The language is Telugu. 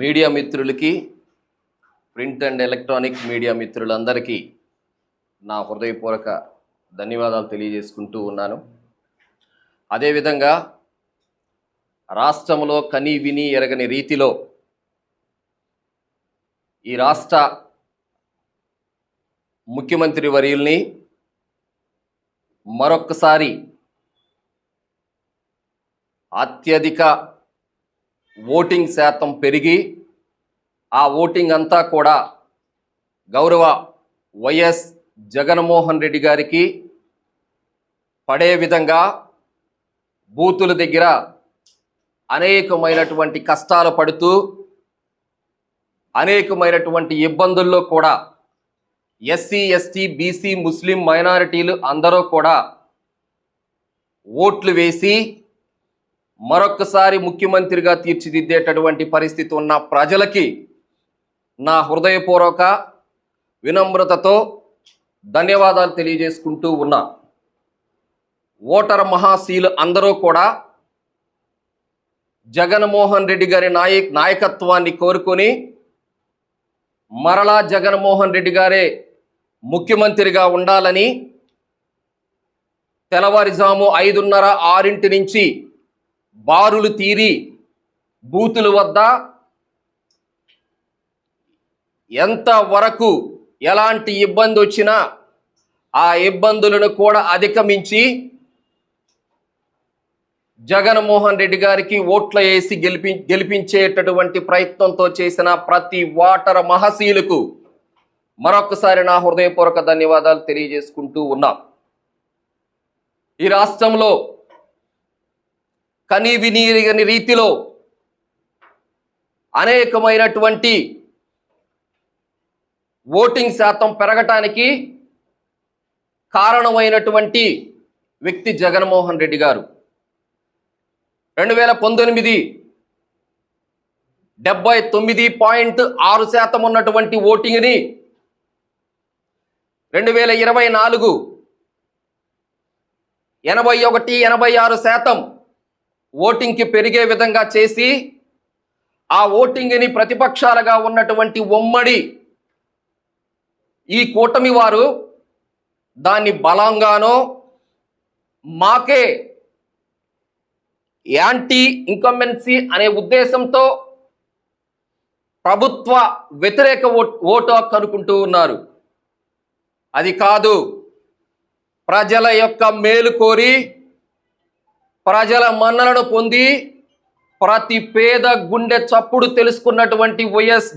మీడియా మిత్రులకి, ప్రింట్ అండ్ ఎలక్ట్రానిక్ మీడియా మిత్రులందరికీ నా హృదయపూర్వక ధన్యవాదాలు తెలియజేసుకుంటూ ఉన్నాను. అదేవిధంగా రాష్ట్రంలో కని విని ఎరగని రీతిలో ఈ రాష్ట్ర ముఖ్యమంత్రి వర్యుల్ని మరొక్కసారి అత్యధిక ఓటింగ్ శాతం పెరిగి ఆ ఓటింగ్ అంతా కూడా గౌరవ వైఎస్ జగన్మోహన్ రెడ్డి గారికి పడే విధంగా బూతుల దగ్గర అనేకమైనటువంటి కష్టాలు పడుతూ అనేకమైనటువంటి ఇబ్బందుల్లో కూడా ఎస్సీ ఎస్టీ బీసీ ముస్లిం మైనారిటీలు అందరూ కూడా ఓట్లు వేసి మరొక్కసారి ముఖ్యమంత్రిగా తీర్చిదిద్దేటటువంటి పరిస్థితి ఉన్న ప్రజలకి నా హృదయపూర్వక వినమ్రతతో ధన్యవాదాలు తెలియజేసుకుంటూ ఉన్నా. ఓటర్ మహాశీలు అందరూ కూడా జగన్మోహన్ రెడ్డి గారి నాయకత్వాన్ని కోరుకొని మరలా జగన్మోహన్ రెడ్డి గారే ముఖ్యమంత్రిగా ఉండాలని తెల్లవారుజాము 5:30, 6 నుంచి బారులు తీరి బూతుల వద్ద ఎంత వరకు ఎలాంటి ఇబ్బంది వచ్చినా ఆ ఇబ్బందులను కూడా అధిగమించి జగన్మోహన్ రెడ్డి గారికి ఓట్ల వేసి గెలిపించేటటువంటి ప్రయత్నంతో చేసిన ప్రతి ఓటర్ మహశీలకు మరొకసారి నా హృదయపూర్వక ధన్యవాదాలు తెలియజేసుకుంటూ ఉన్నా. ఈ రాష్ట్రంలో కని విని ఎరుగని రీతిలో అనేకమైనటువంటి ఓటింగ్ శాతం పెరగటానికి కారణమైనటువంటి వ్యక్తి జగన్మోహన్ రెడ్డి గారు. 2019 79.6% ఉన్నటువంటి ఓటింగ్ని 2024 81-86% ఓటింగ్కి పెరిగే విధంగా చేసి ఆ ఓటింగ్ని ప్రతిపక్షాలుగా ఉన్నటువంటి ఉమ్మడి ఈ కూటమి వారు దాన్ని బలంగానో మాకే యాంటీ ఇన్కంబెన్సీ అనే ఉద్దేశంతో ప్రభుత్వ వ్యతిరేక ఓటు హక్కు అనుకుంటూ ఉన్నారు. అది కాదు, ప్రజల యొక్క మేలు కోరి ప్రజల మన్ననను పొంది ప్రతి పేద గుండె చప్పుడు తెలుసుకున్నటువంటి వైఎస్